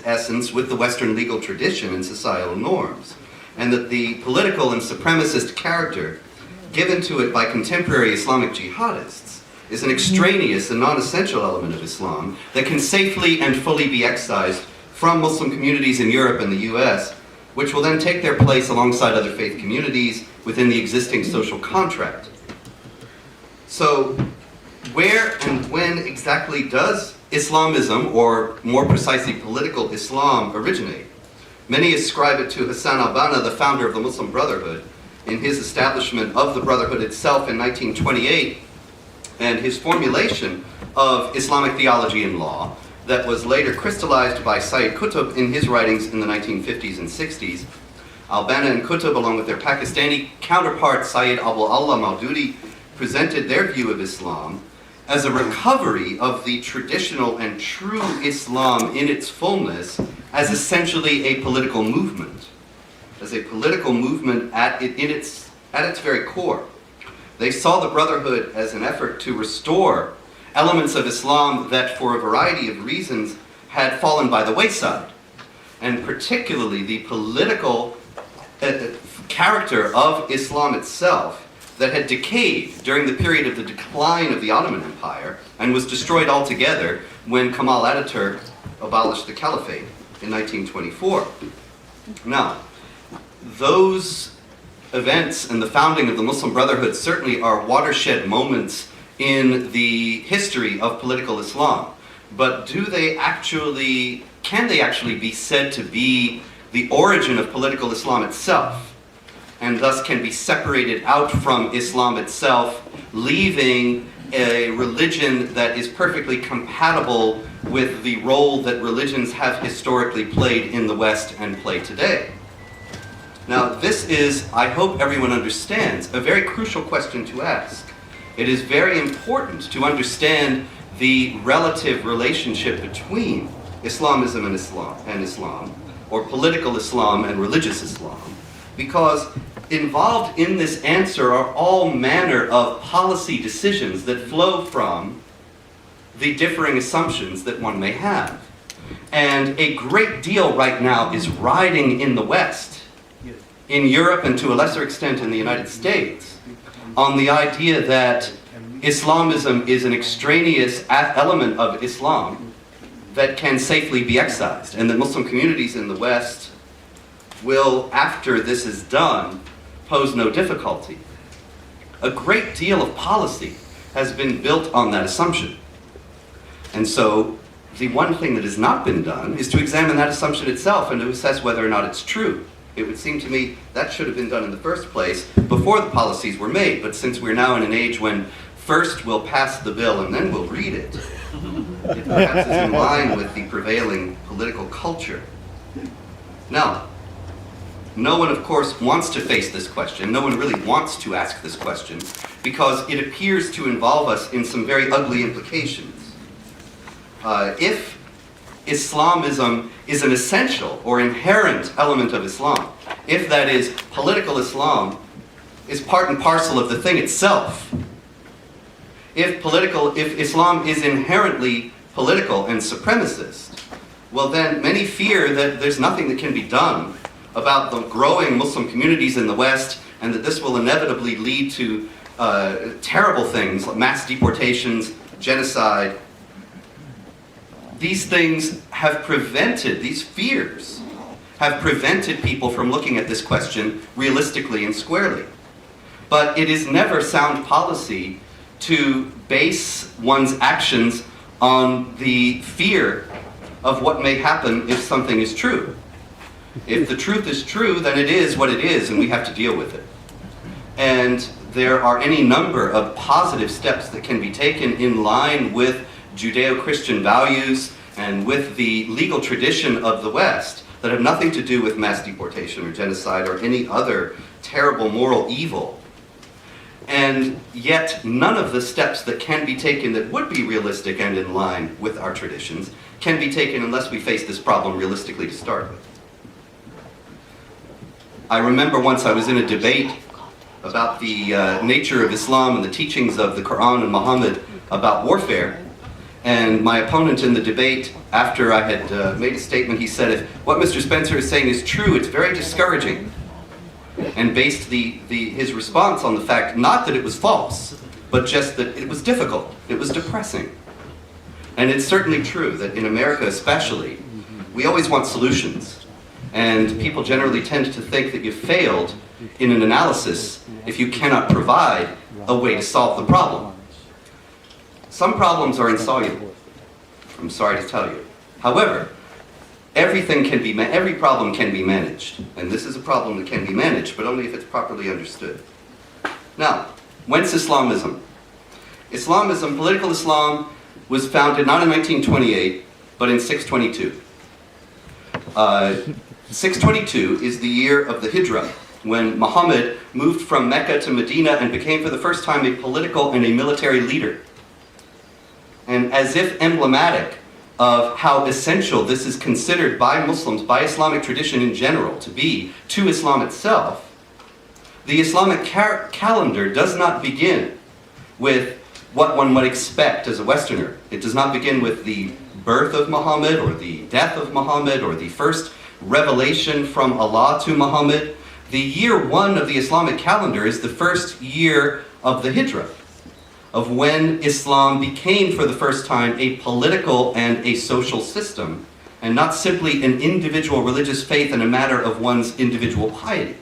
essence, with the Western legal tradition and societal norms, and that the political and supremacist character given to it by contemporary Islamic jihadists is an extraneous and non-essential element of Islam that can safely and fully be excised from Muslim communities in Europe and the US, which will then take their place alongside other faith communities within the existing social contract. So, where and when exactly does Islamism, or more precisely political Islam, originate? Many ascribe it to Hassan al-Banna, the founder of the Muslim Brotherhood, in his establishment of the Brotherhood itself in 1928, and his formulation of Islamic theology and law that was later crystallized by Sayyid Qutb in his writings in the 1950s and 60s. Al-Banna and Qutb, along with their Pakistani counterpart Sayyid Abu Allah Maududi, presented their view of Islam as a recovery of the traditional and true Islam in its fullness as essentially a political movement, as a political movement at its very core. They saw the Brotherhood as an effort to restore elements of Islam that, for a variety of reasons, had fallen by the wayside, and particularly the political character of Islam itself that had decayed during the period of the decline of the Ottoman Empire and was destroyed altogether when Kemal Ataturk abolished the Caliphate in 1924. Now, those events and the founding of the Muslim Brotherhood certainly are watershed moments in the history of political Islam. But can they actually be said to be the origin of political Islam itself, and thus can be separated out from Islam itself, leaving a religion that is perfectly compatible with the role that religions have historically played in the West and play today? Now, this is, I hope everyone understands, a very crucial question to ask. It is very important to understand the relative relationship between Islamism and Islam, or political Islam and religious Islam, because involved in this answer are all manner of policy decisions that flow from the differing assumptions that one may have. And a great deal right now is riding in the West, in Europe, and to a lesser extent in the United States, on the idea that Islamism is an extraneous element of Islam that can safely be excised, and that Muslim communities in the West will, after this is done, pose no difficulty. A great deal of policy has been built on that assumption. And so, the one thing that has not been done is to examine that assumption itself and to assess whether or not it's true. It would seem to me that should have been done in the first place before the policies were made. But since we're now in an age when first we'll pass the bill and then we'll read it, it perhaps is in line with the prevailing political culture. Now, no one, of course, wants to face this question. No one really wants to ask this question because it appears to involve us in some very ugly implications. If Islamism is an essential or inherent element of Islam, if that is, political Islam is part and parcel of the thing itself, if Islam is inherently political and supremacist, well then many fear that there's nothing that can be done about the growing Muslim communities in the West, and that this will inevitably lead to terrible things like mass deportations, genocide. These things have prevented, these fears have prevented people from looking at this question realistically and squarely. But it is never sound policy to base one's actions on the fear of what may happen if something is true. If the truth is true, then it is what it is, and we have to deal with it. And there are any number of positive steps that can be taken in line with Judeo-Christian values and with the legal tradition of the West that have nothing to do with mass deportation or genocide or any other terrible moral evil. And yet, none of the steps that can be taken that would be realistic and in line with our traditions can be taken unless we face this problem realistically to start with. I remember once I was in a debate about the nature of Islam and the teachings of the Quran and Muhammad about warfare, And my opponent in the debate, after I had made a statement, he said, if what Mr. Spencer is saying is true, it's very discouraging. And based his response on the fact, not that it was false, but just that it was difficult, it was depressing. And it's certainly true that in America especially, we always want solutions. And people generally tend to think that you've failed in an analysis if you cannot provide a way to solve the problem. Some problems are insoluble, I'm sorry to tell you. However, every problem can be managed. And this is a problem that can be managed, but only if it's properly understood. Now, whence Islamism? Islamism, political Islam, was founded not in 1928, but in 622. 622 is the year of the Hijrah, when Muhammad moved from Mecca to Medina and became for the first time a political and a military leader. And as if emblematic of how essential this is considered by Muslims, by Islamic tradition in general, to be to Islam itself, the Islamic calendar does not begin with what one might expect as a Westerner. It does not begin with the birth of Muhammad or the death of Muhammad or the first revelation from Allah to Muhammad. The year one of the Islamic calendar is the first year of the Hijrah, of when Islam became for the first time a political and a social system, and not simply an individual religious faith and a matter of one's individual piety.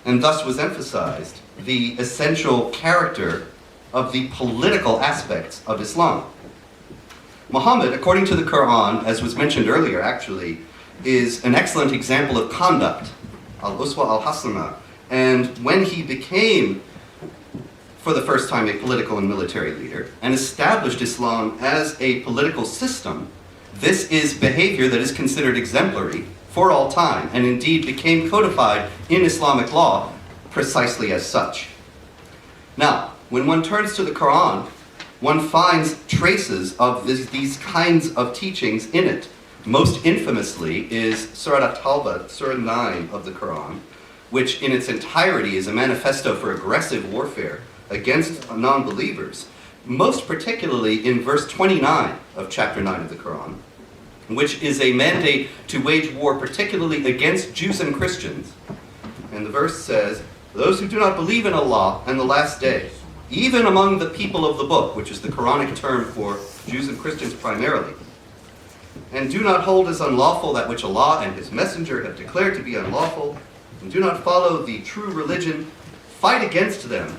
And thus was emphasized the essential character of the political aspects of Islam. Muhammad, according to the Quran, as was mentioned earlier actually, is an excellent example of conduct, al-uswa al-hasana. And when he became for the first time a political and military leader, and established Islam as a political system, this is behavior that is considered exemplary for all time, and indeed became codified in Islamic law precisely as such. Now, when one turns to the Quran, one finds traces of these kinds of teachings in it. Most infamously is Surah At-Tawbah, Surah 9 of the Quran, which in its entirety is a manifesto for aggressive warfare against non-believers, most particularly in verse 29 of chapter 9 of the Quran, which is a mandate to wage war particularly against Jews and Christians. And the verse says, "Those who do not believe in Allah and the last day, even among the people of the book," which is the Quranic term for Jews and Christians primarily, "and do not hold as unlawful that which Allah and His Messenger have declared to be unlawful, and do not follow the true religion, fight against them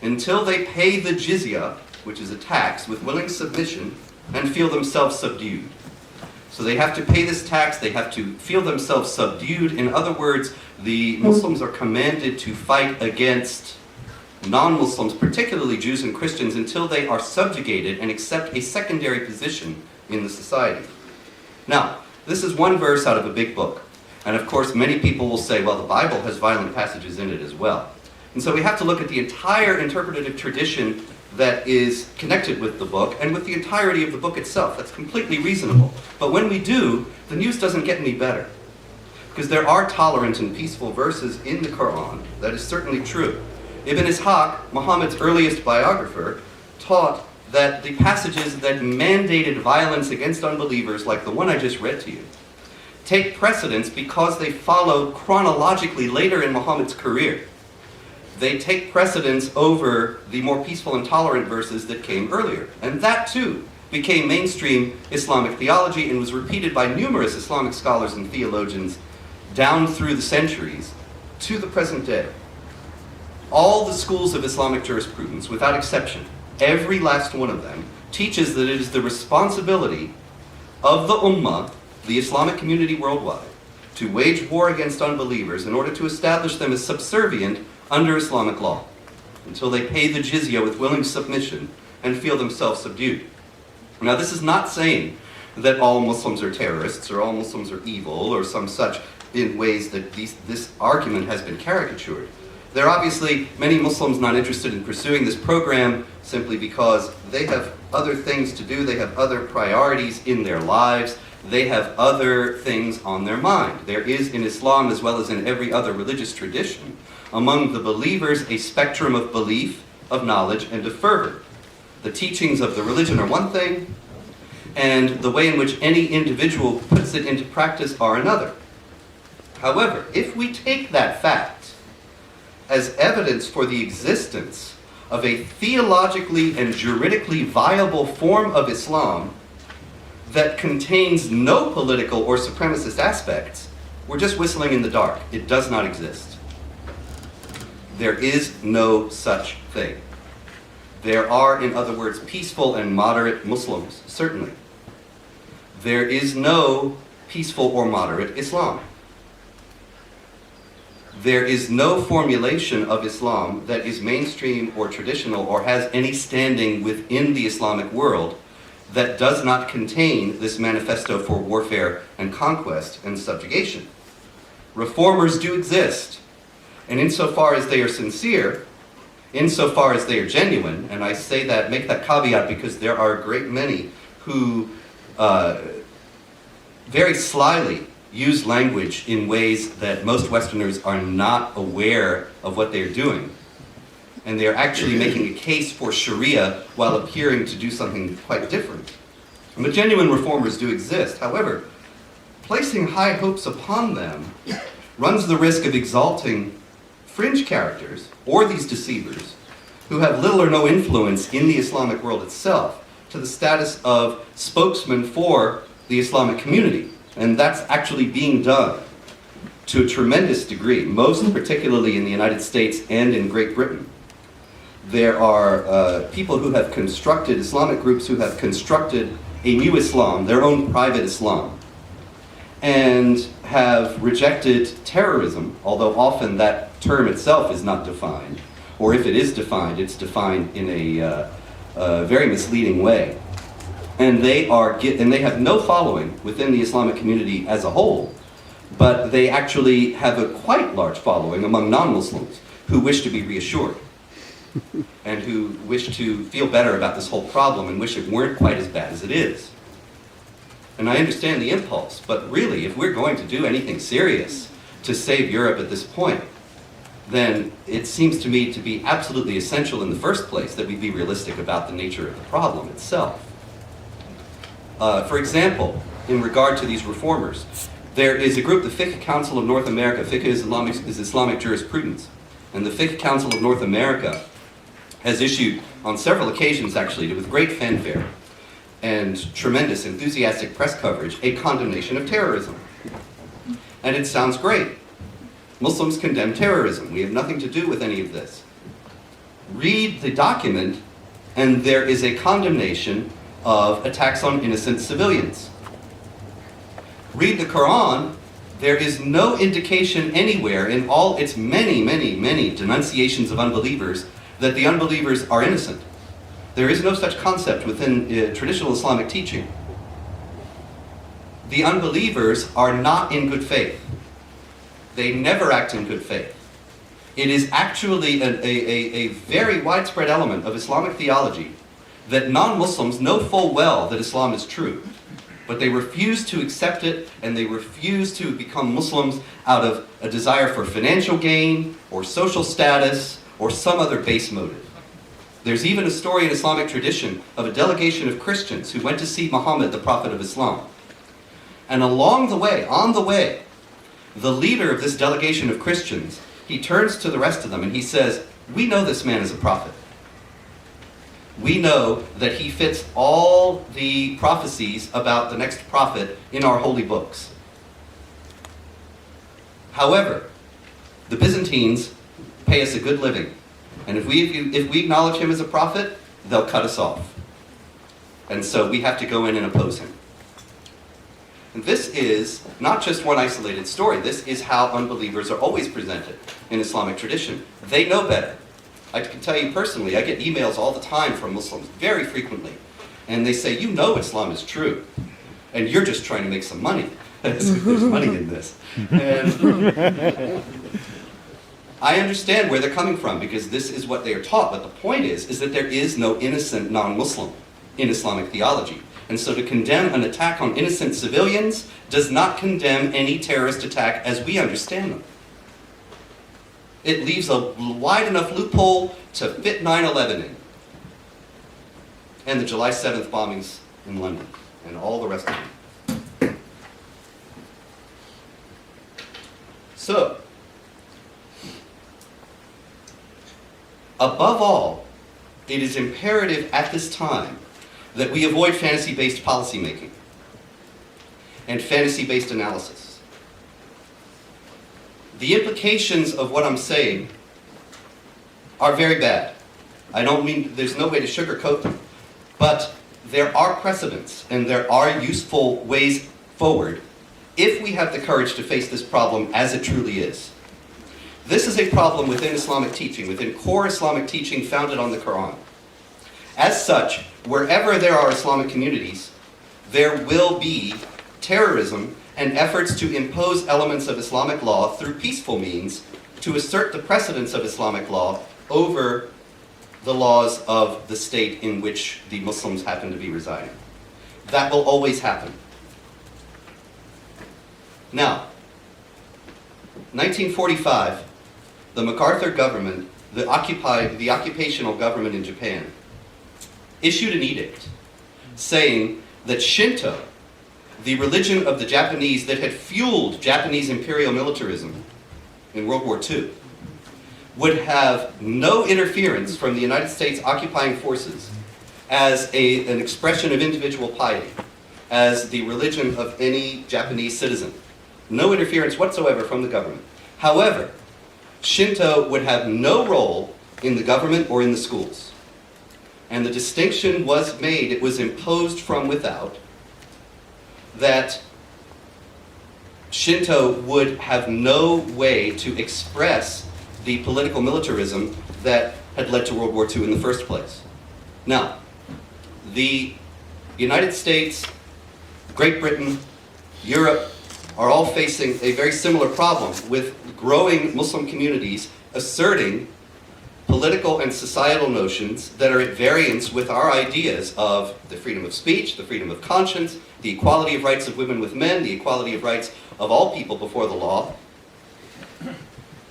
until they pay the jizya," which is a tax, "with willing submission and feel themselves subdued." So they have to pay this tax, they have to feel themselves subdued. In other words, the Muslims are commanded to fight against non-Muslims, particularly Jews and Christians, until they are subjugated and accept a secondary position in the society. Now, this is one verse out of a big book. And of course, many people will say, well, the Bible has violent passages in it as well. And so we have to look at the entire interpretative tradition that is connected with the book and with the entirety of the book itself. That's completely reasonable. But when we do, the news doesn't get any better. Because there are tolerant and peaceful verses in the Quran. That is certainly true. Ibn Ishaq, Muhammad's earliest biographer, taught that the passages that mandated violence against unbelievers, like the one I just read to you, take precedence because they follow chronologically later in Muhammad's career. They take precedence over the more peaceful and tolerant verses that came earlier. And that too became mainstream Islamic theology and was repeated by numerous Islamic scholars and theologians down through the centuries to the present day. All the schools of Islamic jurisprudence, without exception, every last one of them, teaches that it is the responsibility of the Ummah, the Islamic community worldwide, to wage war against unbelievers in order to establish them as subservient under Islamic law, until they pay the jizya with willing submission and feel themselves subdued. Now, this is not saying that all Muslims are terrorists or all Muslims are evil or some such in ways that this argument has been caricatured. There are obviously many Muslims not interested in pursuing this program simply because they have other things to do, they have other priorities in their lives, they have other things on their mind. There is in Islam, as well as in every other religious tradition, among the believers a spectrum of belief, of knowledge, and of fervor. the teachings of the religion are one thing, and the way in which any individual puts it into practice are another. However, if we take that fact as evidence for the existence of a theologically and juridically viable form of Islam that contains no political or supremacist aspects, we're just whistling in the dark. It does not exist. There is no such thing. There are, in other words, peaceful and moderate Muslims, certainly. There is no peaceful or moderate Islam. There is no formulation of Islam that is mainstream or traditional or has any standing within the Islamic world that does not contain this manifesto for warfare and conquest and subjugation. Reformers do exist, and insofar as they are sincere, insofar as they are genuine, and I say that, make that caveat because there are a great many who very slyly use language in ways that most Westerners are not aware of what they're doing. And they're actually making a case for Sharia while appearing to do something quite different. But genuine reformers do exist. However, placing high hopes upon them runs the risk of exalting fringe characters, or these deceivers, who have little or no influence in the Islamic world itself, to the status of spokesman for the Islamic community. And that's actually being done to a tremendous degree, most particularly in the United States and in Great Britain. There are people who have constructed, Islamic groups who have constructed a new Islam, their own private Islam, and have rejected terrorism, although often that term itself is not defined, or if it is defined, it's defined in a very misleading way. And they have no following within the Islamic community as a whole, but they actually have a quite large following among non-Muslims who wish to be reassured and who wish to feel better about this whole problem and wish it weren't quite as bad as it is. And I understand the impulse, but really, if we're going to do anything serious to save Europe at this point, then it seems to me to be absolutely essential in the first place that we be realistic about the nature of the problem itself. For example, in regard to these reformers, there is a group, the Fiqh Council of North America. Fiqh is Islamic jurisprudence. And the Fiqh Council of North America has issued, on several occasions actually, with great fanfare and tremendous enthusiastic press coverage, a condemnation of terrorism. And it sounds great. Muslims condemn terrorism. We have nothing to do with any of this. Read the document, and there is a condemnation of attacks on innocent civilians. Read the Quran, there is no indication anywhere in all its many, many, many denunciations of unbelievers that the unbelievers are innocent. There is no such concept within traditional Islamic teaching. The unbelievers are not in good faith. They never act in good faith. It is actually a very widespread element of Islamic theology that non-Muslims know full well that Islam is true, but they refuse to accept it, and they refuse to become Muslims out of a desire for financial gain or social status or some other base motive. There's even a story in Islamic tradition of a delegation of Christians who went to see Muhammad, the Prophet of Islam. And along the way, on the way, the leader of this delegation of Christians, he turns to the rest of them and he says, "We know this man is a prophet. We know that he fits all the prophecies about the next prophet in our holy books. However, the Byzantines pay us a good living, and if we acknowledge him as a prophet, they'll cut us off. And so we have to go in and oppose him." And this is not just one isolated story. This is how unbelievers are always presented in Islamic tradition. They know better. I can tell you personally, I get emails all the time from Muslims, very frequently. And they say, "You know Islam is true, and you're just trying to make some money." There's money in this. And I understand where they're coming from, because this is what they are taught. But the point is that there is no innocent non-Muslim in Islamic theology. And so to condemn an attack on innocent civilians does not condemn any terrorist attack as we understand them. It leaves a wide enough loophole to fit 9/11 in. and the July 7th bombings in London, and all the rest of them. So, above all, it is imperative at this time that we avoid fantasy-based policymaking and fantasy-based analysis. The implications of what I'm saying are very bad. I don't mean, there's no way to sugarcoat them, but there are precedents and there are useful ways forward if we have the courage to face this problem as it truly is. This is a problem within Islamic teaching, within core Islamic teaching founded on the Quran. As such, wherever there are Islamic communities, there will be terrorism and efforts to impose elements of Islamic law through peaceful means to assert the precedence of Islamic law over the laws of the state in which the Muslims happen to be residing. That will always happen. Now, 1945, the MacArthur government, the occupational government in Japan, issued an edict saying that Shinto, the religion of the Japanese that had fueled Japanese imperial militarism in World War II, would have no interference from the United States occupying forces as an expression of individual piety, as the religion of any Japanese citizen. No interference whatsoever from the government. However, Shinto would have no role in the government or in the schools. And the distinction was made, it was imposed from without, that Shinto would have no way to express the political militarism that had led to World War II in the first place. Now, the United States, Great Britain, Europe are all facing a very similar problem with growing Muslim communities asserting political and societal notions that are at variance with our ideas of the freedom of speech, the freedom of conscience, the equality of rights of women with men, the equality of rights of all people before the law.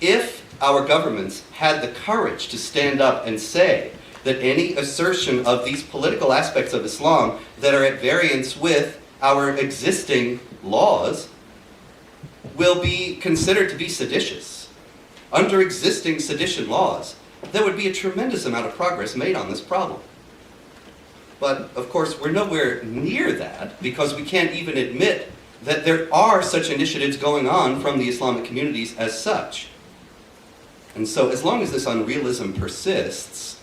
If our governments had the courage to stand up and say that any assertion of these political aspects of Islam that are at variance with our existing laws will be considered to be seditious. Under existing sedition laws, there would be a tremendous amount of progress made on this problem. But, of course, we're nowhere near that because we can't even admit that there are such initiatives going on from the Islamic communities as such. And so, as long as this unrealism persists,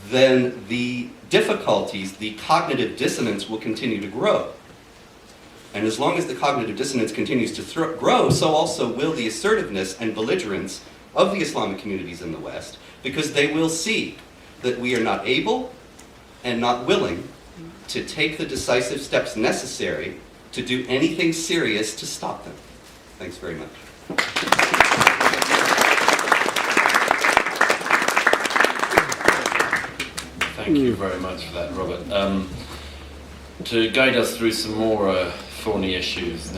then the difficulties, the cognitive dissonance will continue to grow. And as long as the cognitive dissonance continues to grow, so also will the assertiveness and belligerence of the Islamic communities in the West, because they will see that we are not able and not willing to take the decisive steps necessary to do anything serious to stop them. Thanks very much. Thank you very much for that, Robert. To guide us through some more thorny issues now.